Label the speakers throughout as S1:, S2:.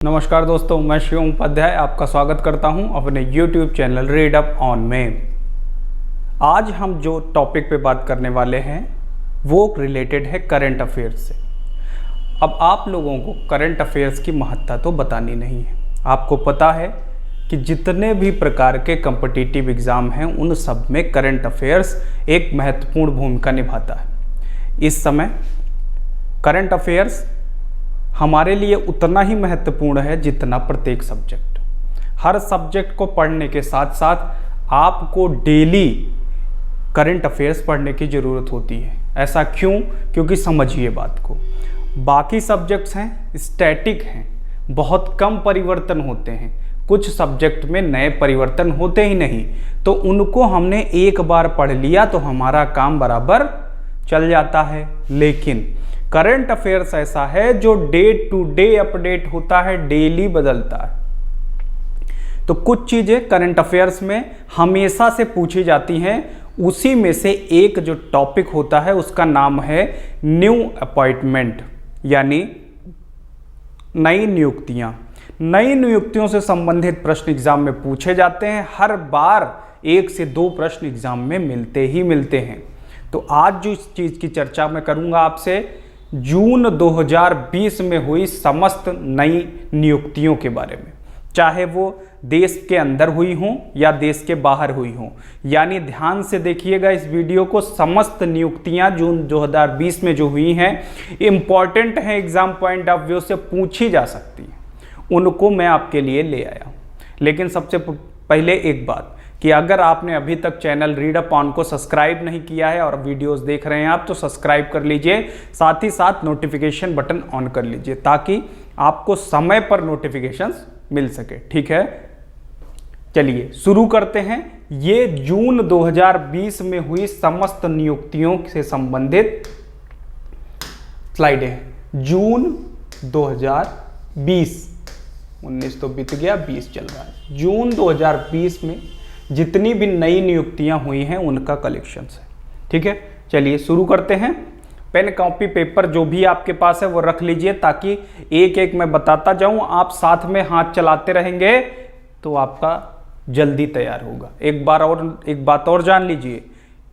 S1: नमस्कार दोस्तों, मैं शिवम उपाध्याय आपका स्वागत करता हूं अपने YouTube channel read up on में। आज हम जो टॉपिक पे बात करने वाले हैं वो रिलेटेड है करंट अफेयर्स से। अब आप लोगों को करंट अफेयर्स की महत्ता तो बतानी नहीं है। आपको पता है कि जितने भी प्रकार के कॉम्पिटिटिव एग्ज़ाम हैं उन सब में करंट अफेयर्स एक महत्वपूर्ण भूमिका निभाता है। इस समय करंट अफेयर्स हमारे लिए उतना ही महत्वपूर्ण है जितना प्रत्येक सब्जेक्ट। हर सब्जेक्ट को पढ़ने के साथ साथ आपको डेली करंट अफेयर्स पढ़ने की ज़रूरत होती है। ऐसा क्यों? क्योंकि समझिए बात को, बाकी सब्जेक्ट्स हैं स्टैटिक हैं, बहुत कम परिवर्तन होते हैं। कुछ सब्जेक्ट में नए परिवर्तन होते ही नहीं, तो उनको हमने एक बार पढ़ लिया तो हमारा काम बराबर चल जाता है। लेकिन करंट अफेयर्स ऐसा है जो डे टू डे अपडेट होता है, डेली बदलता है। तो कुछ चीज़ें करंट अफेयर्स में हमेशा से पूछी जाती हैं। उसी में से एक जो टॉपिक होता है उसका नाम है न्यू अपॉइंटमेंट, यानी नई नियुक्तियां। नई नियुक्तियों से संबंधित प्रश्न एग्जाम में पूछे जाते हैं। हर बार 1 से 2 प्रश्न एग्जाम में मिलते ही मिलते हैं। तो आज जो इस चीज़ की चर्चा मैं करूंगा आपसे जून 2020 में हुई समस्त नई नियुक्तियों के बारे में, चाहे वो देश के अंदर हुई हों या देश के बाहर हुई हों। यानी ध्यान से देखिएगा इस वीडियो को। समस्त नियुक्तियां जून 2020 में जो हुई हैं इम्पॉर्टेंट हैं, एग्जाम पॉइंट ऑफ व्यू से पूछी जा सकती हैं, उनको मैं आपके लिए ले आया हूँ। लेकिन सबसे पहले एक बात कि अगर आपने अभी तक चैनल रीड अप ऑन को सब्सक्राइब नहीं किया है और वीडियोस देख रहे हैं आप, तो सब्सक्राइब कर लीजिए। साथ ही साथ नोटिफिकेशन बटन ऑन कर लीजिए ताकि आपको समय पर नोटिफिकेशंस मिल सके। ठीक है, चलिए शुरू करते हैं। ये जून 2020 में हुई समस्त नियुक्तियों से संबंधित स्लाइडें हैं। जून 2020, 19 तो बीत गया, 20 चल रहा है। जून 2020 में जितनी भी नई नियुक्तियां हुई हैं उनका कलेक्शंस है। ठीक है, चलिए शुरू करते हैं। पेन कॉपी पेपर जो भी आपके पास है वो रख लीजिए ताकि एक एक मैं बताता जाऊं, आप साथ में हाथ चलाते रहेंगे तो आपका जल्दी तैयार होगा। एक बात और जान लीजिए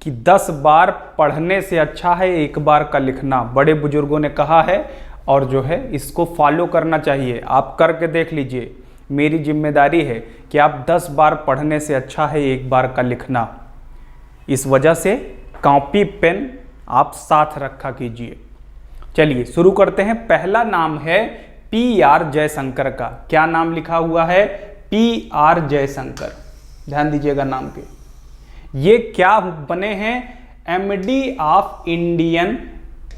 S1: कि 10 बार पढ़ने से अच्छा है 1 बार का लिखना, बड़े बुजुर्गों ने कहा है, और जो है इसको फॉलो करना चाहिए। आप करके देख लीजिए। मेरी जिम्मेदारी है कि आप 10 बार पढ़ने से अच्छा है 1 बार का लिखना। इस वजह से कॉपी पेन आप साथ रखा कीजिए। चलिए शुरू करते हैं। पहला नाम है PR जयशंकर का। क्या नाम लिखा हुआ है? PR जयशंकर। ध्यान दीजिएगा नाम के। ये क्या बने हैं? MD of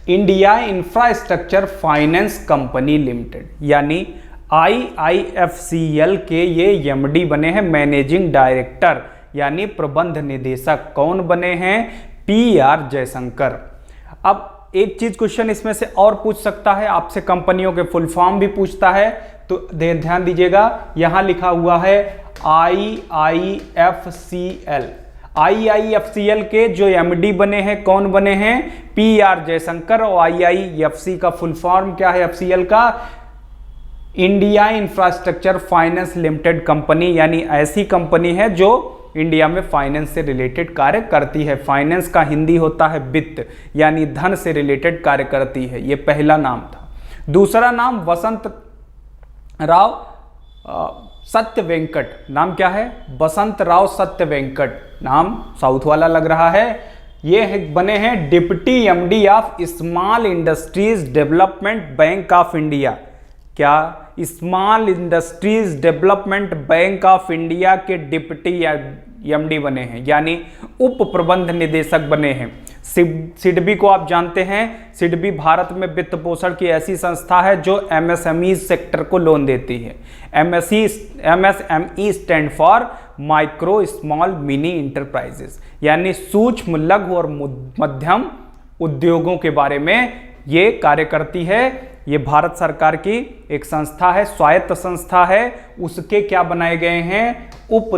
S1: India infrastructure finance company limited, यानी IIFCL के ये MD बने हैं, मैनेजिंग डायरेक्टर यानी प्रबंध निदेशक। कौन बने हैं? PR जयशंकर। अब एक चीज क्वेश्चन इसमें से और पूछ सकता है आपसे, कंपनियों के फुल फॉर्म भी पूछता है, तो ध्यान दीजिएगा। यहां लिखा हुआ है IIFCL। IIFCL के जो MD बने हैं, कौन बने हैं? PR जयशंकर। और IIFC का फुल फॉर्म क्या है? FCL का India infrastructure finance limited company, यानी ऐसी कंपनी है जो इंडिया में फाइनेंस से रिलेटेड कार्य करती है। फाइनेंस का हिंदी होता है वित्त, यानी धन से रिलेटेड कार्य करती है। ये पहला नाम था। दूसरा नाम वसंत राव सत्य वेंकट। नाम क्या है? वसंत राव सत्य वेंकट। नाम साउथ वाला लग रहा है। ये बने हैं deputy MD of small industries development bank of India. क्या? Small industries development bank of India के डिप्टी MD बने हैं, यानी उप प्रबंध निदेशक बने हैं। सिडबी को आप जानते हैं। सिडबी भारत में वित्त पोषण की ऐसी संस्था है जो MSME सेक्टर को लोन देती है। MSME stand for micro small mini enterprises, यानी सूक्ष्म लघु और मध्यम उद्योगों के बारे में ये कार्य करती है। ये भारत सरकार की एक संस्था है, स्वायत्त संस्था है। उसके क्या बनाए गए हैं? उप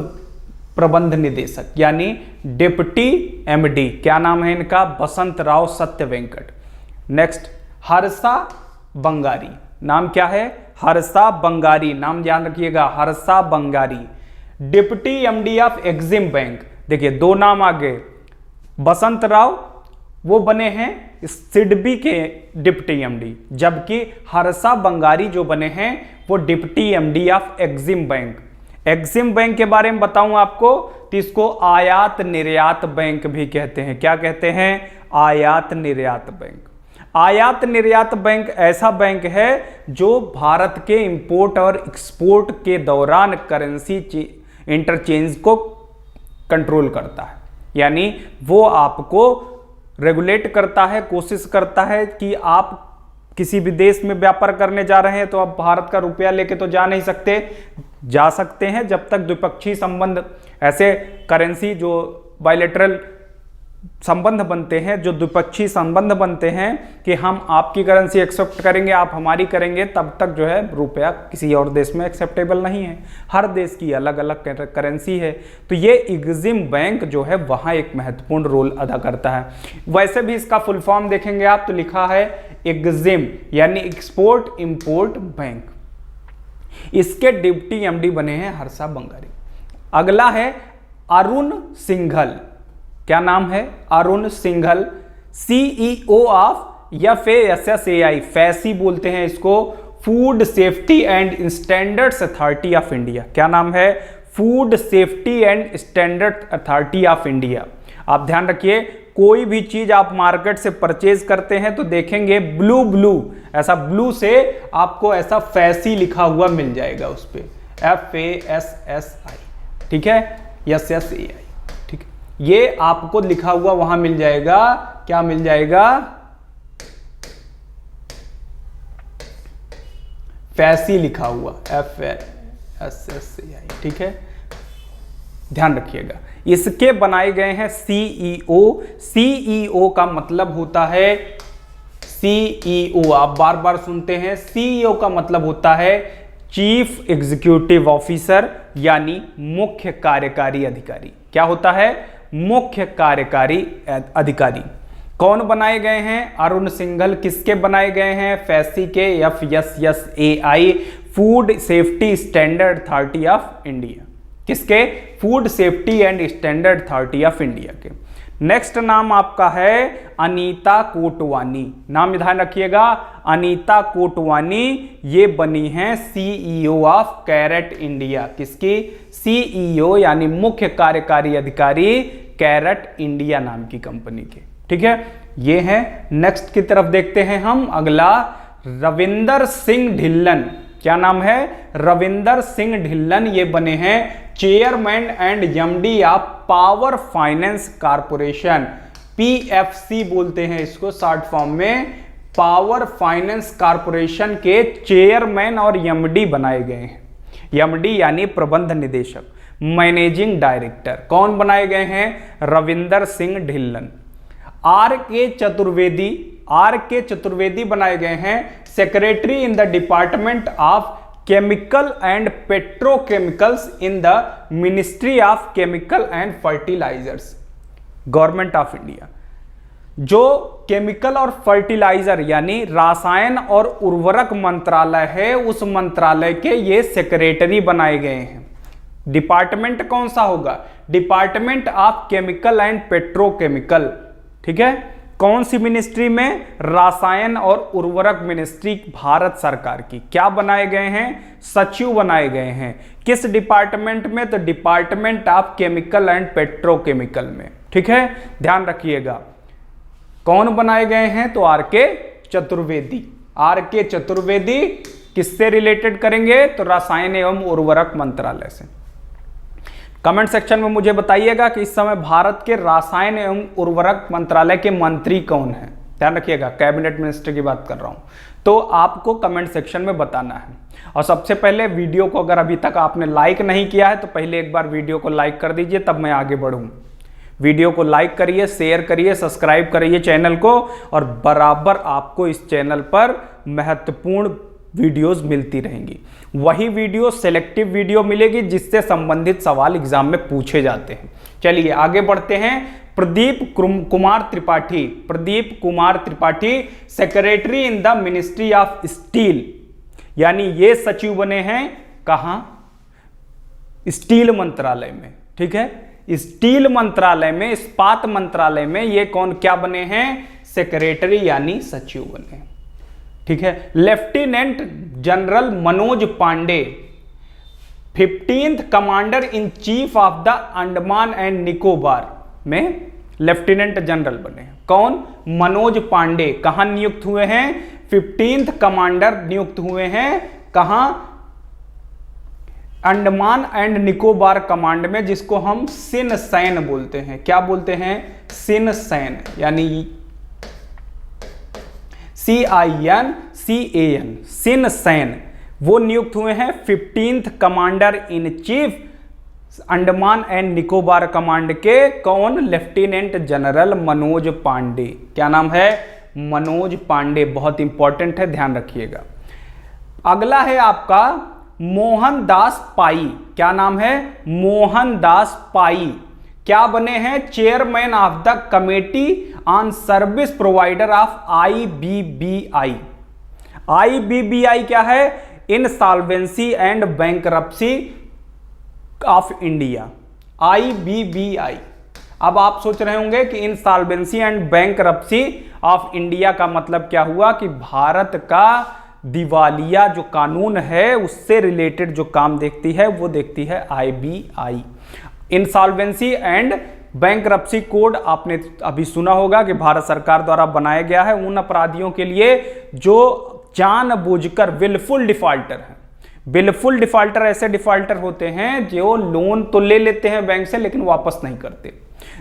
S1: प्रबंध निदेशक, यानी डिप्टी MD। क्या नाम है इनका? वसंत राव सत्य वेंकट। नेक्स्ट, हर्षा बंगारी। नाम क्या है? हर्षा बंगारी, नाम ध्यान रखिएगा, Harsha Bangari. Deputy MD of Exim bank, देखिए दो नाम आ गए, बसंत राव वो बने हैं सिडबी के डिप्टी एमडी, जबकि हर्षा बंगारी जो बने हैं वो deputy MD of Exim bank. Exim bank के बारे में बताऊं आपको तो इसको आयात निर्यात बैंक भी कहते हैं। क्या कहते हैं? आयात निर्यात बैंक। आयात निर्यात बैंक ऐसा बैंक है जो भारत के इंपोर्ट और एक्सपोर्ट के दौरान करेंसी इंटरचेंज को कंट्रोल करता है, यानी वो आपको रेगुलेट करता है, कोशिश करता है कि आप किसी भी देश में व्यापार करने जा रहे हैं तो आप भारत का रुपया लेके तो जा नहीं सकते, जा सकते हैं जब तक द्विपक्षीय संबंध, ऐसे करेंसी जो बायलैटरल संबंध बनते हैं, जो द्विपक्षीय संबंध बनते हैं कि हम आपकी करेंसी एक्सेप्ट करेंगे, आप हमारी करेंगे, तब तक जो है रुपया किसी और देश में एक्सेप्टेबल नहीं है। हर देश की अलग अलग करेंसी है। तो ये एक्सिम बैंक जो है वहाँ एक महत्वपूर्ण रोल अदा करता है। वैसे भी इसका फुल फॉर्म देखेंगे आप तो लिखा है एक्सिम, यानी एक्सपोर्ट इंपोर्ट बैंक। इसके डिप्टी एमडी बने हैं हर्षा बंगारी। अगला है अरुण सिंघल। क्या नाम है? Arun Singhal, CEO of FASSAI, फैसी बोलते हैं इसको, food safety and standards authority of India. क्या नाम है? Food safety and standard authority of India. आप ध्यान रखिए, कोई भी चीज आप मार्केट से परचेज करते हैं तो देखेंगे ब्लू ऐसा ब्लू से आपको ऐसा फैसी लिखा हुआ मिल जाएगा उस पे, FASSAI, ठीक है, SSAI, ठीक है, ये आपको लिखा हुआ वहां मिल जाएगा। क्या मिल जाएगा? फैसी लिखा हुआ, FASSAI, ठीक है, ध्यान रखिएगा। इसके बनाए गए हैं सीईओ। सीईओ का मतलब होता है, सीईओ आप बार बार सुनते हैं, सीईओ का मतलब होता है चीफ एग्जीक्यूटिव ऑफिसर, यानी मुख्य कार्यकारी अधिकारी। क्या होता है? मुख्य कार्यकारी अधिकारी। कौन बनाए गए हैं? अरुण सिंघल। किसके बनाए गए हैं? फैसी के, FSSAI, food safety standard authority of India. किसके? Food safety and standard authority of India के। नेक्स्ट नाम आपका है अनीता कोटवानी। नाम ध्यान रखिएगा, अनीता कोटवानी, ये बनी हैं सीईओ ऑफ कैरेट इंडिया। किसकी? सीईओ यानी मुख्य कार्यकारी अधिकारी कैरेट इंडिया नाम की कंपनी के, ठीक है, ये हैं। नेक्स्ट की तरफ देखते हैं हम। अगला रविंदर सिंह ढिल्लन। क्या नाम है? रविंदर सिंह ढिल्लन, ये बने हैं chairman and MD of power finance corporation, PFC बोलते हैं इसको शॉर्ट फॉर्म में। पावर फाइनेंस कारपोरेशन के चेयरमैन और एमडी बनाए गए हैं। एमडी यानी प्रबंध निदेशक, मैनेजिंग डायरेक्टर। कौन बनाए गए हैं? रविंदर सिंह ढिल्लन। RK चतुर्वेदी बनाए गए हैं secretary in the department of chemical and petrochemicals in the ministry of chemical and fertilizers, government of India. जो केमिकल और फर्टिलाइजर यानी रसायन और उर्वरक मंत्रालय है, उस मंत्रालय के ये सेक्रेटरी बनाए गए हैं। डिपार्टमेंट कौन सा होगा? Department of chemical and petrochemical, ठीक है। कौन सी मिनिस्ट्री में? रसायन और उर्वरक मिनिस्ट्री भारत सरकार की। क्या बनाए गए हैं? सचिव बनाए गए हैं। किस डिपार्टमेंट में? तो department of chemical and petrochemical में, ठीक है, ध्यान रखिएगा। कौन बनाए गए हैं? तो RK चतुर्वेदी। RK चतुर्वेदी किससे रिलेटेड करेंगे? तो रसायन एवं उर्वरक मंत्रालय से। कमेंट सेक्शन में मुझे बताइएगा कि इस समय भारत के रसायन एवं उर्वरक मंत्रालय के मंत्री कौन हैं। ध्यान रखिएगा, कैबिनेट मिनिस्टर की बात कर रहा हूं, तो आपको कमेंट सेक्शन में बताना है। और सबसे पहले वीडियो को अगर अभी तक आपने लाइक नहीं किया है तो पहले एक बार वीडियो को लाइक कर दीजिए, तब मैं आगे बढ़ूं। वीडियो को लाइक करिए, शेयर करिए, सब्सक्राइब करिए चैनल को, और बराबर आपको इस चैनल पर महत्वपूर्ण वीडियोस मिलती रहेंगी। वही वीडियो सिलेक्टिव वीडियो मिलेगी जिससे संबंधित सवाल एग्जाम में पूछे जाते हैं। चलिए आगे बढ़ते हैं। Pradeep Kumar Tripathi. Pradeep Kumar Tripathi secretary in the ministry of steel. यानी ये सचिव बने हैं कहां? स्टील मंत्रालय में। ठीक है, स्टील मंत्रालय में, इस्पात मंत्रालय में ये कौन क्या बने हैं? सेक्रेटरी यानी सचिव बने हैं। ठीक है, lieutenant general Manoj Pandey 15th commander in chief of the Andaman and Nicobar में लेफ्टिनेंट जनरल बने हैं। कौन? मनोज पांडे। कहां नियुक्त हुए हैं? 15th कमांडर नियुक्त हुए हैं कहां? अंडमान एंड निकोबार कमांड में, जिसको हम सिन सैन बोलते हैं। क्या बोलते हैं? सिन सैन, यानी CINCAN, सिन सैन। वो नियुक्त हुए हैं 15th commander in chief Andaman and Nicobar command के। कौन? Lieutenant general Manoj Pandey. क्या नाम है? मनोज पांडे। बहुत इंपॉर्टेंट है, ध्यान रखिएगा। अगला है आपका मोहनदास पाई। क्या नाम है? मोहनदास पाई। क्या बने हैं? Chairman of the committee on service provider of IBBI। IBBI क्या है? Insolvency and bankruptcy of India. IBBI। अब आप सोच रहे होंगे कि insolvency and bankruptcy of India का मतलब क्या हुआ? कि भारत का दिवालिया जो कानून है उससे रिलेटेड जो काम देखती है वो देखती है IBI। Insolvency and bankruptcy code आपने अभी सुना होगा कि भारत सरकार द्वारा बनाया गया है उन अपराधियों के लिए जो जानबूझकर विलफुल डिफॉल्टर हैं। विलफुल डिफॉल्टर ऐसे डिफॉल्टर होते हैं जो लोन तो ले लेते हैं बैंक से लेकिन वापस नहीं करते,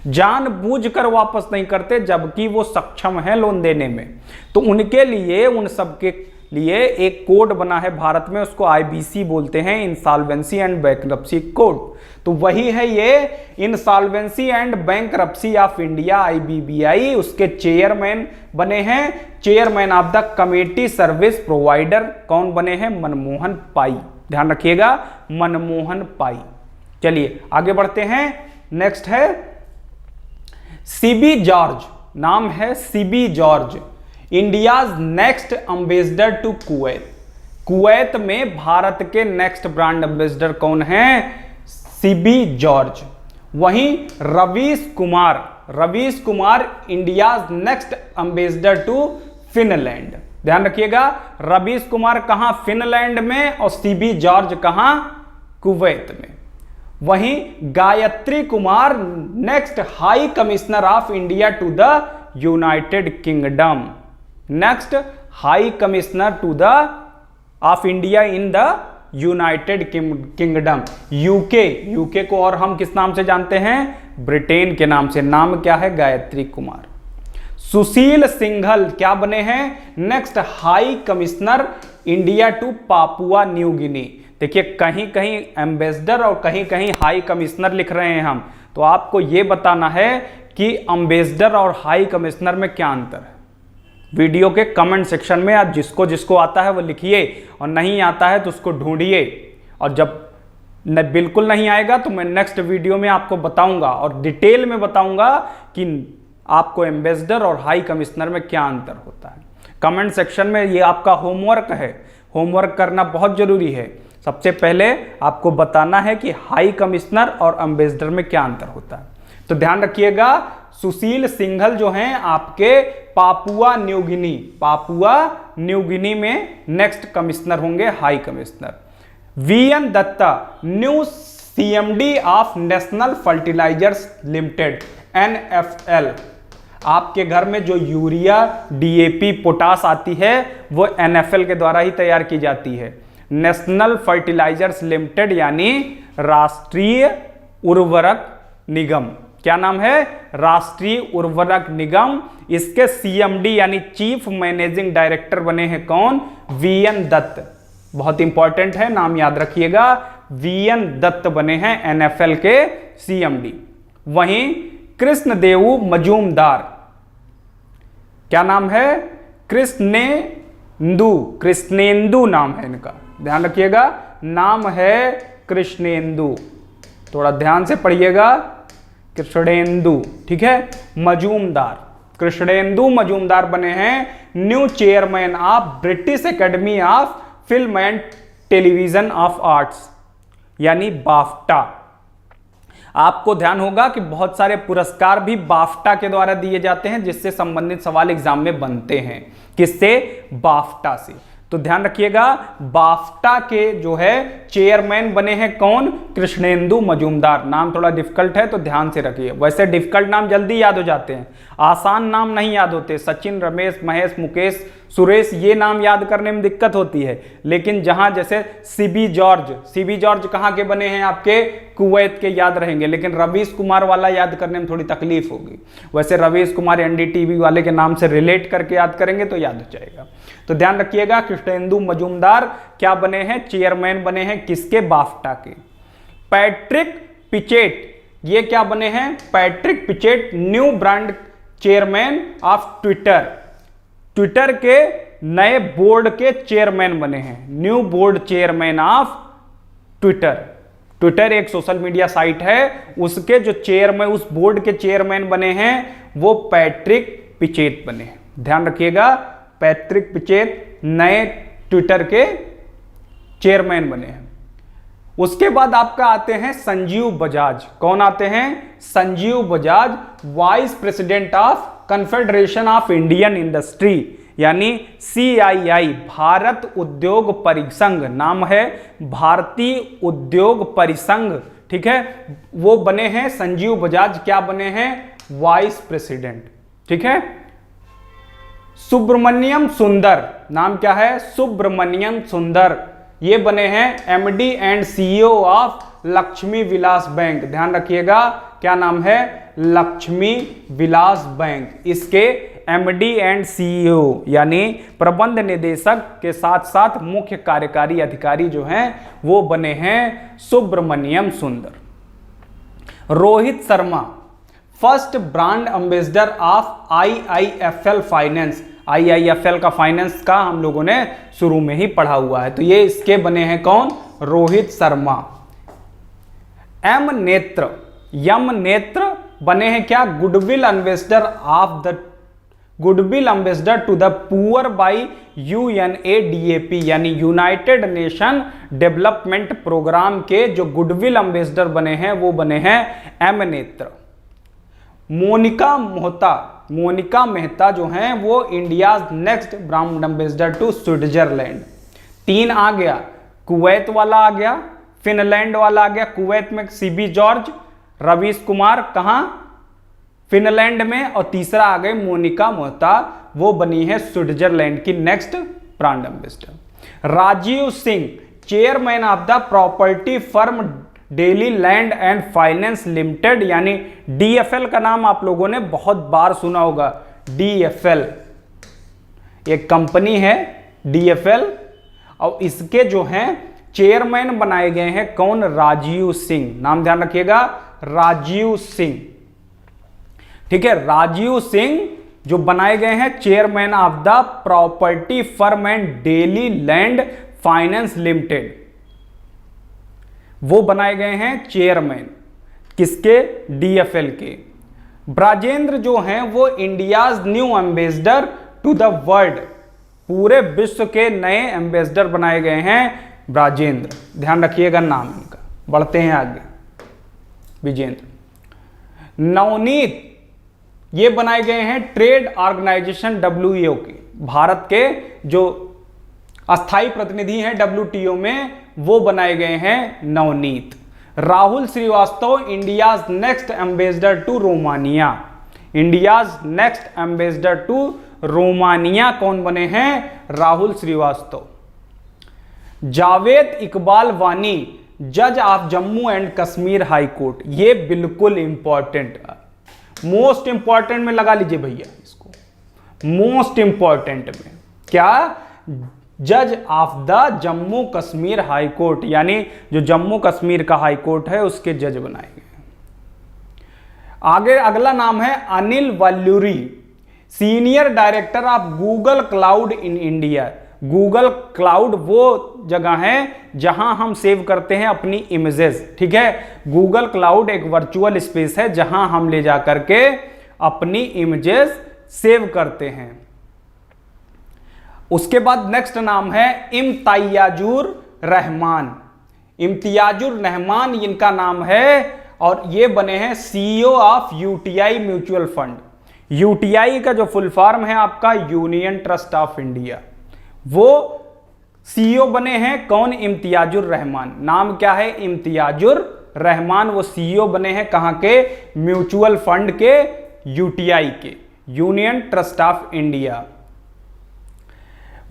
S1: जानबूझकर वापस नहीं करते जबकि वो सक्षम है लोन देने में। तो उनके लिए, उन सबके लिए एक कोड बना है भारत में, उसको IBC बोलते हैं, इंसॉल्वेंसी एंड बैंकरप्सी कोड। तो वही है ये insolvency and bankruptcy of India IBBI। उसके चेयरमैन बने हैं, chairman of the committee service provider कौन बने हैं? मनमोहन पाई। ध्यान रखिएगा, मनमोहन पाई। चलिए आगे बढ़ते हैं। नेक्स्ट है CB जॉर्ज। नाम है CB George, India's next ambassador to Kuwait. Kuwait में भारत के नेक्स्ट ब्रांड एम्बेसडर कौन हैं? CB George. वहीं Ravish Kumar India's next ambassador to Finland. ध्यान रखिएगा, रवीश कुमार कहां? फिनलैंड में, और CB जॉर्ज कहां? कुवैत में। वहीं Gayatri Kumar next high commissioner of India to the United Kingdom. Next high commissioner to the of India in the United Kingdom, UK को और हम किस नाम से जानते हैं? ब्रिटेन के नाम से। नाम क्या है? गायत्री कुमार। सुशील सिंघल क्या बने हैं? Next high commissioner India to Papua New Guinea. देखिए, कहीं कहीं एम्बेसडर और कहीं कहीं हाई कमिश्नर लिख रहे हैं हम, तो आपको यह बताना है कि एम्बेसडर और हाई कमिश्नर में क्या अंतर है। वीडियो के कमेंट सेक्शन में आप जिसको जिसको आता है वो लिखिए, और नहीं आता है तो उसको ढूंढिए, और जब बिल्कुल नहीं आएगा तो मैं नेक्स्ट वीडियो में आपको बताऊंगा और डिटेल में बताऊंगा कि आपको एम्बेसडर और हाई कमिश्नर में क्या अंतर होता है। कमेंट सेक्शन में ये आपका होमवर्क है, होमवर्क करना बहुत जरूरी है। सबसे पहले आपको बताना है कि हाई कमिश्नर और एम्बेसडर में क्या अंतर होता है। तो ध्यान रखिएगा, सुशील सिंघल जो हैं आपके पापुआ न्यू गिनी में नेक्स्ट कमिश्नर होंगे, high commissioner. VN Datta new CMD of National Fertilizers Limited NFL। आपके घर में जो यूरिया, DAP, पोटास आती है वो NFL के द्वारा ही तैयार की जाती है। नेशनल फर्टिलाइजर्स लिमिटेड यानी राष्ट्रीय उर्वरक निगम। क्या नाम है? राष्ट्रीय उर्वरक निगम। इसके CMD यानी चीफ मैनेजिंग डायरेक्टर बने हैं कौन? VN दत्त। बहुत इंपॉर्टेंट है, नाम याद रखिएगा, VN दत्त बने हैं NFL के CMD। वहीं कृष्णदेव मजूमदार, क्या नाम है? कृष्णेंदु नाम है इनका, ध्यान रखिएगा, नाम है कृष्णेंदु। थोड़ा ध्यान से पढ़िएगा, कृष्णेंदु, ठीक है। मजूमदार, कृष्णेंदु मजूमदार बने हैं new chairman of British academy of film and television of arts यानी बाफ्टा। आपको ध्यान होगा कि बहुत सारे पुरस्कार भी बाफ्टा के द्वारा दिए जाते हैं, जिससे संबंधित सवाल एग्जाम में बनते हैं। किससे? बाफ्टा से। तो ध्यान रखिएगा, बाफ्टा के जो है चेयरमैन बने हैं कौन? कृष्णेंदु मजूमदार। नाम थोड़ा डिफिकल्ट है तो ध्यान से रखिए। वैसे डिफिकल्ट नाम जल्दी याद हो जाते हैं, आसान नाम नहीं याद होते। सचिन, रमेश, महेश, मुकेश, सुरेश, ये नाम याद करने में दिक्कत होती है। लेकिन जहां जैसे सीबी जॉर्ज कहाँ के बने हैं? आपके कुवैत के, याद रहेंगे। लेकिन रवीश कुमार वाला याद करने में थोड़ी तकलीफ होगी। वैसे रवीश कुमार एनडीटीवी वाले के नाम से रिलेट करके याद करेंगे तो याद हो जाएगा। तो ध्यान रखिएगा, कृष्णेंदु मजूमदार क्या बने हैं? चेयरमैन बने हैं। किसके? बाफ्टा के। पैट्रिक पिचेट, ये क्या बने हैं? Patrick Pichette new brand chairman of Twitter के नए बोर्ड के चेयरमैन बने हैं। New board chairman of Twitter एक सोशल मीडिया साइट है, उसके जो चेयरमैन, उस बोर्ड के चेयरमैन बने हैं वो पैट्रिक पिचेट बने हैं। ध्यान रखिएगा, पैट्रिक पिचेट नए ट्विटर के चेयरमैन बने हैं। उसके बाद आपका आते हैं संजीव बजाज। कौन आते हैं? Sanjeev Bajaj, vice president of confederation of Indian industry यानी CII, भारत उद्योग परिसंघ नाम है, भारतीय उद्योग परिसंघ। ठीक है, वो बने हैं संजीव बजाज। क्या बने हैं? Vice president. ठीक है। सुब्रमण्यम सुंदर, नाम क्या है? सुब्रमण्यम सुंदर, ये बने हैं MD and CEO of Lakshmi Vilas bank. ध्यान रखिएगा, क्या नाम है? लक्ष्मी विलास बैंक। इसके MD एंड CEO यानी प्रबंध निदेशक के साथ साथ मुख्य कार्यकारी अधिकारी जो हैं वो बने हैं सुब्रमण्यम सुंदर। Rohit Sharma, first brand ambassador of IIFL finance. IIFL का फाइनेंस का हम लोगों ने शुरू में ही पढ़ा हुआ है। तो ये इसके बने हैं कौन? रोहित शर्मा। यम नेत्र बने हैं क्या? Goodwill ambassador to the poor by UNADAP यानी यूनाइटेड नेशन डेवलपमेंट प्रोग्राम के जो गुडविल एम्बेसडर बने हैं वो बने हैं एम नेत्र। मोनिका मेहता जो हैं वो India's next brand ambassador to Switzerland. 3 आ गया, कुवैत वाला आ गया, फिनलैंड वाला आ गया। कुवैत में CB जॉर्ज, रवीश कुमार कहाँ? फिनलैंड में। और तीसरा आ गए मोनिका मेहता, वो बनी है स्विट्जरलैंड की next brand ambassador. Rajiv Singh, chairman of the property firm Delhi land and finance limited यानी DFL का नाम आप लोगों ने बहुत बार सुना होगा। DFL एक कंपनी है DFL, और इसके जो हैं चेयरमैन बनाए गए हैं कौन? राजीव सिंह। नाम ध्यान रखिएगा, राजीव सिंह। ठीक है, राजीव सिंह जो बनाए गए हैं chairman of the property firm and daily land finance limited, वो बनाए गए हैं चेयरमैन। किसके? DFL के। ब्राजेंद्र जो हैं वो India's new ambassador to the world, पूरे विश्व के नए एम्बेसडर बनाए गए हैं ब्राजेंद्र। ध्यान रखिएगा नाम इनका। बढ़ते हैं आगे। विजेंद्र। नवनीत, ये बनाए गए हैं ट्रेड ऑर्गेनाइजेशन WTO के, भारत के जो अस्थाई प्रतिनिधि हैं WTO में, वो बनाए गए हैं Navneet. Rahul Shrivastava, India's next ambassador to Romania. India's next ambassador to Romania कौन बने हैं? राहुल श्रीवास्तव। जावेद इकबाल वानी, जज of Jammu and Kashmir high court. ये बिल्कुल इंपॉर्टेंट, मोस्ट इंपॉर्टेंट में लगा लीजिए भैया इसको, मोस्ट इंपॉर्टेंट में। क्या? जज of the Jammu Kashmir high court, यानी जो जम्मू कश्मीर का हाई कोर्ट है उसके जज बनाए गए। आगे अगला नाम है Anil Valluri, senior director of Google cloud in India. Google cloud वो जगह है जहां हम सेव करते हैं अपनी इमेजेस। ठीक है, गूगल क्लाउड एक वर्चुअल स्पेस है जहां हम ले जा करके अपनी इमेजेस सेव करते हैं। उसके बाद नेक्स्ट नाम है इम्तियाजुर रहमान। इम्तियाजुर रहमान इनका नाम है और ये बने हैं CEO of UTI mutual fund. UTI का जो फुल फॉर्म है आपका यूनियन ट्रस्ट ऑफ इंडिया, वो सीईओ बने हैं कौन? इम्तियाजुर रहमान। नाम क्या है? इम्तियाजुर रहमान। वो सीईओ बने हैं कहां के? म्यूचुअल फंड के, यूटीआई के, union trust of India.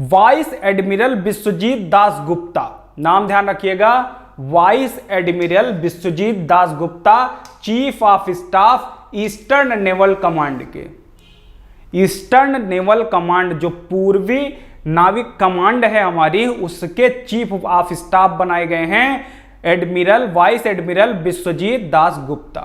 S1: Vice admiral Vishwajit Das Gupta, नाम ध्यान रखिएगा, vice admiral Vishwajit Das Gupta, chief of staff eastern naval command के। ईस्टर्न नेवल कमांड जो पूर्वी नाविक कमांड है हमारी, उसके चीफ ऑफ स्टाफ बनाए गए हैं admiral, vice admiral Vishwajit Das Gupta.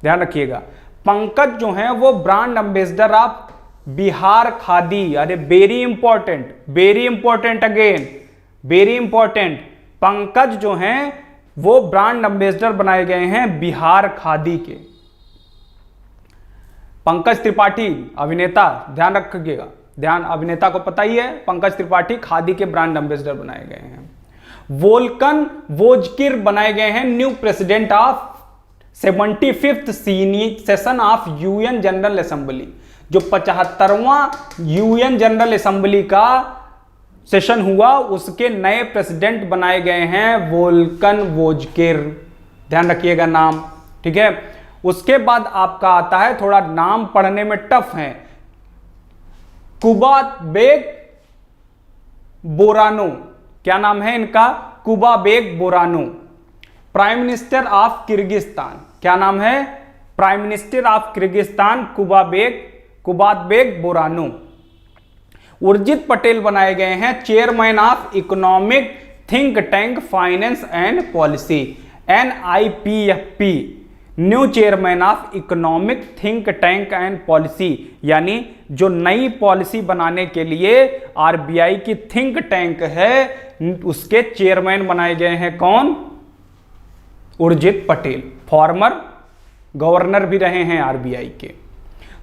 S1: ध्यान रखिएगा। पंकज जो है वो brand ambassador of Bihar Khadi. अरे very important, very important, again very important. Pankaj जो हैं वो ब्रांड एम्बेसडर बनाए गए हैं बिहार खादी के। पंकज त्रिपाठी अभिनेता, ध्यान रखिएगा, ध्यान, अभिनेता को पता ही है, पंकज त्रिपाठी खादी के ब्रांड एम्बेसडर बनाए गए हैं। वोल्कन वोजकिर बनाए गए हैं new president of 75th session of UN general assembly. जो 75वां यूएन जनरल असेंबली का सेशन हुआ, उसके नए प्रेसिडेंट बनाए गए हैं वोल्कन वोजकिर। ध्यान रखिएगा नाम, ठीक है। उसके बाद आपका आता है, थोड़ा नाम पढ़ने में टफ है, कुबाबेक बोरानो। क्या नाम है इनका? Kubatbek Boronov. Prime minister of Kyrgyzstan, क्या नाम है? Prime minister of Kyrgyzstan Kubatbek Boronov. Urjit Patel बनाए गए हैं chairman of economic think tank finance and policy, NIPFP, new chairman of economic think tank and policy. यानी जो नई पॉलिसी बनाने के लिए RBI की थिंक टैंक है, उसके चेयरमैन बनाए गए हैं कौन? उर्जित पटेल। फॉर्मर गवर्नर भी रहे हैं RBI के।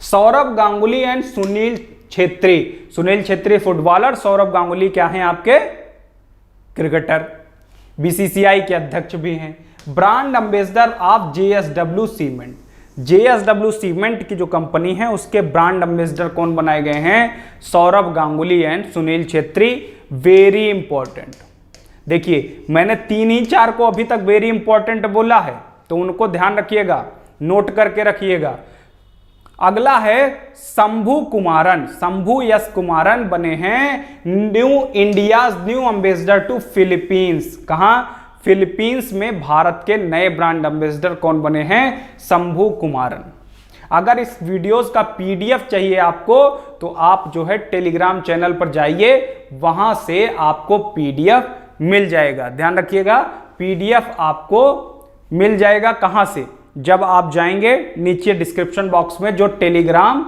S1: सौरभ गांगुली एंड सुनील छेत्री। सुनील छेत्री फुटबॉलर, सौरभ गांगुली क्या हैं आपके? क्रिकेटर, BCCI के अध्यक्ष भी हैं। Brand ambassador of JSW cement. JSW cement की जो कंपनी है उसके ब्रांड एम्बेसडर कौन बनाए गए हैं? Saurabh Ganguly and Sunil Chhetri. Very important. देखिए मैंने 3 ही 4 को अभी तक वेरी इंपॉर्टेंट बोला है, तो उनको ध्यान रखिएगा, नोट करके रखिएगा। अगला है शंभू कुमारन। शंभू यस कुमारन बने हैं न्यू एम्बेसडर टू फिलीपींस। कहां? फिलीपींस में भारत के नए ब्रांड एम्बेसडर कौन बने हैं? शंभू कुमारन। अगर इस वीडियोस का PDF चाहिए आपको, तो आप जो है टेलीग्राम चैनल पर जाइए, वहां से आपको PDF मिल जाएगा। ध्यान रखिएगा, PDF आपको मिल जाएगा कहां से? जब आप जाएंगे नीचे डिस्क्रिप्शन बॉक्स में जो टेलीग्राम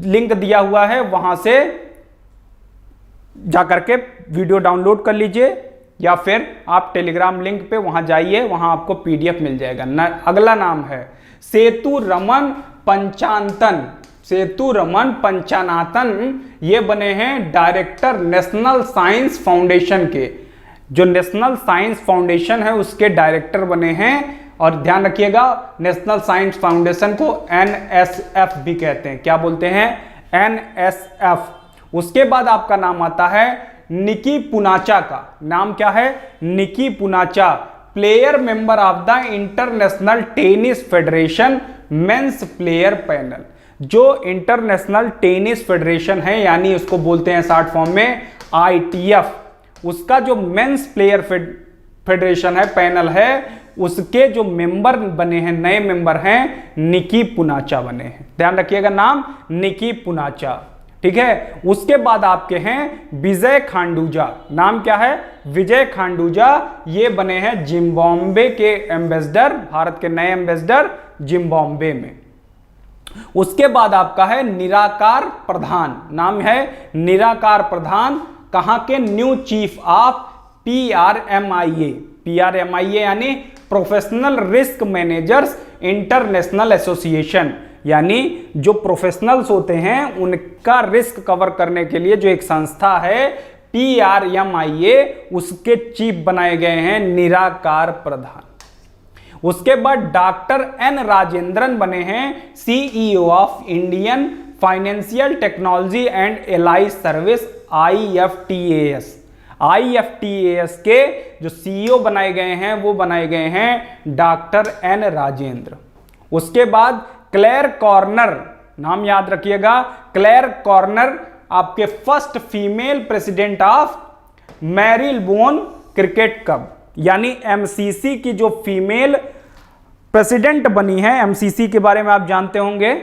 S1: लिंक दिया हुआ है, वहां से जाकर के वीडियो डाउनलोड कर लीजिए, या फिर आप टेलीग्राम लिंक पे वहां जाइए, वहां आपको PDF मिल जाएगा। अगला नाम है सेतु रमन पंचानतन। सेतु रमन पंचानातन ये बने हैं डायरेक्टर नेशनल साइंस फाउंडेशन के। जो नेशनल साइंस फाउंडेशन है उसके डायरेक्टर बने हैं। और ध्यान रखिएगा, नेशनल साइंस फाउंडेशन को NSF भी कहते हैं। क्या बोलते हैं? NSF। उसके बाद आपका नाम आता है निकी पुनाचा का। नाम क्या है? Nikki Poonacha, player member of the international tennis federation men's player panel. जो इंटरनेशनल टेनिस फेडरेशन है, यानी उसको बोलते हैं शॉर्ट फॉर्म में ITF, उसका जो मेंस प्लेयर फेडरेशन है, पैनल है, उसके जो मेंबर बने हैं, नए मेंबर हैं, निकी पुनाचा बने हैं। ध्यान रखिएगा नाम, निकी पुनाचा, ठीक है। उसके बाद आपके हैं विजय खांडूजा। नाम क्या है? विजय खांडूजा। ये बने हैं जिम्बाब्वे के एम्बेसडर, भारत के नए एम्बेसडर जिम्बाब्वे में। उसके बाद आपका है निराकार प्रधान। नाम है निराकार प्रधान। कहां के? न्यू चीफ ऑफ PRMIA यानी professional risk managers international association. यानी जो प्रोफेशनल्स होते हैं उनका रिस्क कवर करने के लिए जो एक संस्था है PRMIA, उसके चीफ बनाए गए हैं निराकार प्रधान। उसके बाद डॉक्टर N राजेंद्रन बने हैं CEO of Indian financial technology and allied service IFTAS के जो CEO बनाए गए हैं वो बनाए गए हैं डॉक्टर N राजेंद्र। उसके बाद क्लेयर कॉर्नर, नाम याद रखिएगा, क्लेयर कॉर्नर आपके first female president of Marylebone cricket club, यानी MCC की जो फीमेल प्रेसिडेंट बनी है। MCC के बारे में आप जानते होंगे,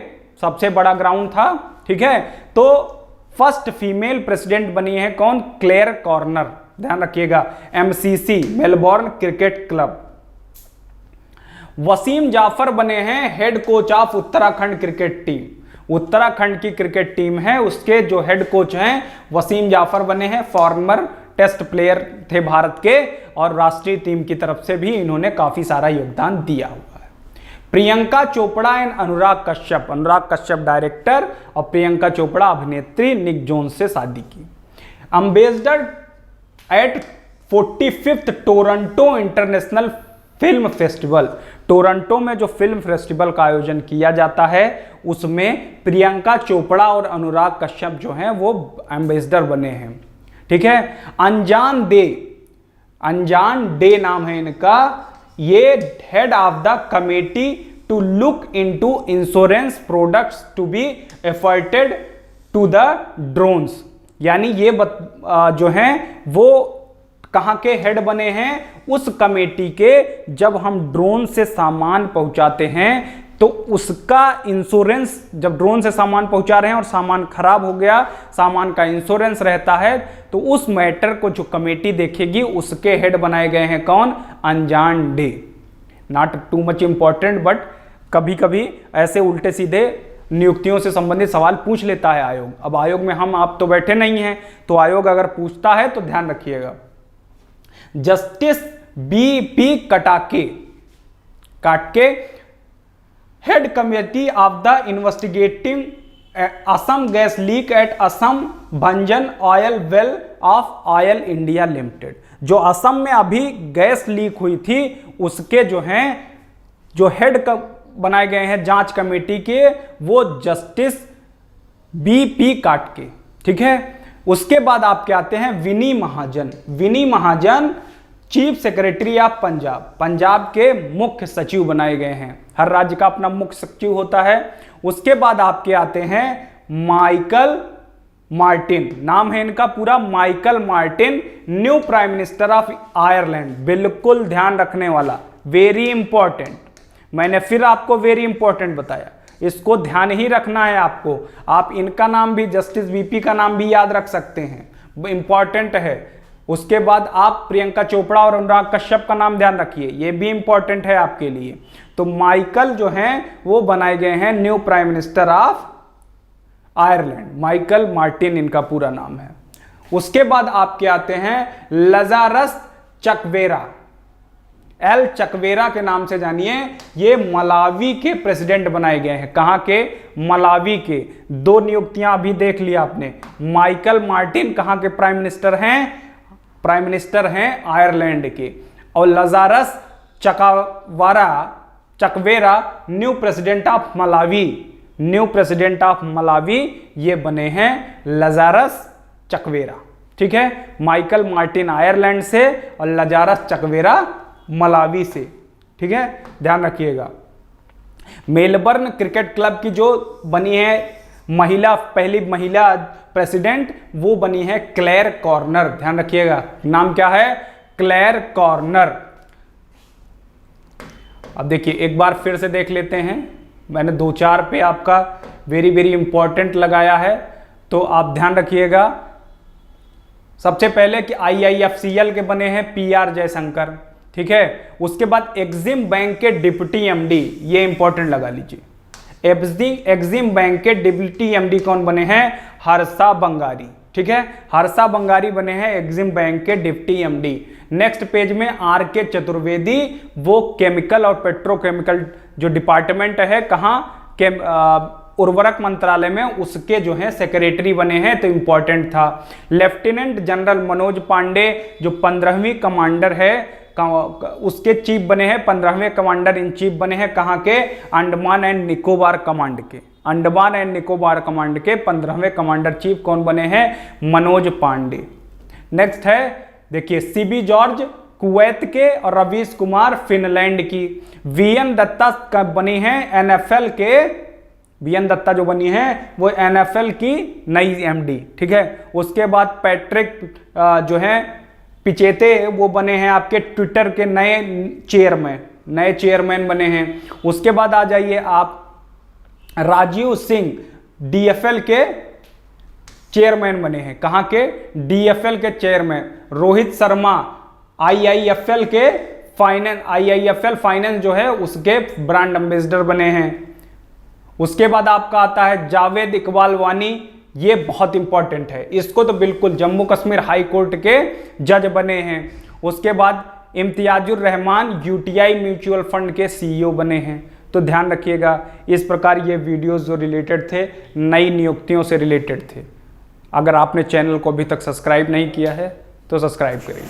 S1: सबसे बड़ा ग्राउंड था, ठीक है। तो फर्स्ट फीमेल प्रेसिडेंट बनी है कौन? क्लेयर कॉर्नर, ध्यान रखिएगा, MCC Melbourne Cricket Club. Wasim Jaffer बने हैं head coach of Uttarakhand cricket team. Uttarakhand की क्रिकेट टीम है, उसके जो हेड कोच हैं वसीम जाफर बने हैं। फॉर्मर टेस्ट प्लेयर थे भारत के और राष्ट्रीय टीम की तरफ से भी इन्होंने काफी सारा योगदान दिया हुआ है। प्रियंका चोपड़ा एंड अनुराग कश्यप डायरेक्टर और प्रियंका चोपड़ा अभिनेत्री, निक जोन्स से शादी की। Ambassador eight 45th Toronto international film festival, Toronto में जो फिल्म फेस्टिवल का आयोजन किया जाता है उसमें प्रियंका चोपड़ा और अनुराग कश्यप जो हैं वो एम्बेसडर बने हैं, ठीक है। अनजान डे नाम है इनका, ये head of the committee to look into insurance products to be afforded to the drones, यानी ये जो हैं वो कहां के हेड बने हैं? उस कमेटी के। जब हम ड्रोन से सामान पहुंचाते हैं तो उसका इंश्योरेंस, जब ड्रोन से सामान पहुंचा रहे हैं और सामान खराब हो गया, सामान का इंश्योरेंस रहता है, तो उस मैटर को जो कमेटी देखेगी उसके हेड बनाए गए हैं कौन? अनजान day. Not too much important, but कभी कभी ऐसे उल्टे सीधे नियुक्तियों से संबंधित सवाल पूछ लेता है आयोग। अब आयोग में हम आप तो बैठे नहीं हैं, तो आयोग अगर पूछता है तो ध्यान रखिएगा। Justice BP Katakey head committee of the investigating Assam gas leak at Assam Baghjan oil well of Oil India Limited. जो असम में अभी गैस लीक हुई थी उसके जो हैं जो हेड बनाए गए हैं जांच कमेटी के, वो जस्टिस BP काटके, ठीक है। उसके बाद आपके आते हैं विनी महाजन चीफ सेक्रेटरी ऑफ पंजाब के मुख्य सचिव बनाए गए हैं। हर राज्य का अपना मुख्य सचिव होता है। उसके बाद आपके आते हैं माइकल मार्टिन, नाम है इनका पूरा Michael Martin, new prime minister of Ireland. बिल्कुल ध्यान रखने वाला, वेरी इंपॉर्टेंट, मैंने फिर आपको वेरी इंपॉर्टेंट बताया, इसको ध्यान ही रखना है आपको। आप इनका नाम भी, जस्टिस BP का नाम भी याद रख सकते हैं, इंपॉर्टेंट है। उसके बाद आप प्रियंका चोपड़ा और अनुराग कश्यप का नाम ध्यान रखिए, ये भी इंपॉर्टेंट है आपके लिए। तो माइकल जो हैं वो बनाए गए हैं new prime minister of Ireland, Michael Martin इनका पूरा नाम है। उसके बाद आपके आते हैं लजारस चकवेरा, एल चकवेरा के नाम से जानिए। ये मलावी के प्रेसिडेंट बनाए गए हैं। कहां के? मलावी के। दो नियुक्तियां अभी देख लिया आपने। माइकल मार्टिन कहां के प्राइम मिनिस्टर हैं? प्राइम मिनिस्टर हैं आयरलैंड के। और Lazarus Chakwera new president of Malawi, ये बने हैं लजारस चकवेरा, ठीक है। माइकल मार्टिन आयरलैंड से और लजारस चकवेरा मलावी से, ठीक है, ध्यान रखिएगा। मेलबर्न क्रिकेट क्लब की जो बनी है पहली महिला प्रेसिडेंट, वो बनी है क्लेयर कॉर्नर, ध्यान रखिएगा, नाम क्या है? Clare Connor. अब देखिए एक बार फिर से देख लेते हैं, मैंने 2-4 पे आपका वेरी वेरी इंपॉर्टेंट लगाया है, तो आप ध्यान रखिएगा। सबसे पहले कि IIFCL के बने हैं PR जयशंकर, ठीक है। उसके बाद एक्सिम बैंक के डिप्टी MD, ये इंपॉर्टेंट लगा लीजिए। एक्सिम बैंक के डिप्टी MD कौन बने हैं? हर्षा बंगारी, ठीक है, हर्षा बंगारी बने हैं एक्सिम बैंक के डिप्टी MD। नेक्स्ट पेज में RK चतुर्वेदी, वो केमिकल और पेट्रोकेमिकल जो डिपार्टमेंट है, कहां? उर्वरक मंत्रालय में उसके जो है सेक्रेटरी बने हैं, तो इंपॉर्टेंट था। लेफ्टिनेंट जनरल मनोज पांडे जो 15वीं कमांडर है उसके चीफ बने हैं, 15वें कमांडर इन चीफ बने हैं कहाँ के, अंडमान एंड निकोबार कमांड के। अंडमान एंड निकोबार कमांड के 15वें कमांडर चीफ कौन बने हैं, मनोज पांडे। नेक्स्ट है देखिए सीबी जॉर्ज कुवैत के और रवीश कुमार फिनलैंड की। वीएन दत्ता कब बनी है, एनएफएल के, वीएन दत्ता जो बनी है वो एनएफएल की नई एमडी, ठीक है। उसके बाद पैट्रिक जो है पिचेते वो बने हैं आपके ट्विटर के नए चेयरमैन बने हैं। उसके बाद आ जाइए आप राजीव सिंह डीएफएल के चेयरमैन बने हैं, कहाँ के, डीएफएल के चेयरमैन। रोहित शर्मा आईआईएफएल के आईआईएफएल फाइनेंस जो है उसके ब्रांड एम्बेसडर बने हैं। उसके बाद आपका आता है जावेद इकबाल वानी, ये बहुत इंपॉर्टेंट है, इसको तो बिल्कुल जम्मू कश्मीर हाई कोर्ट के जज बने हैं। उसके बाद Imtiazur Rahman UTI mutual fund के सीईओ बने हैं। तो ध्यान रखिएगा, इस प्रकार ये वीडियोस जो रिलेटेड थे नई नियुक्तियों से रिलेटेड थे। अगर आपने चैनल को अभी तक सब्सक्राइब नहीं किया है तो सब्सक्राइब करिए।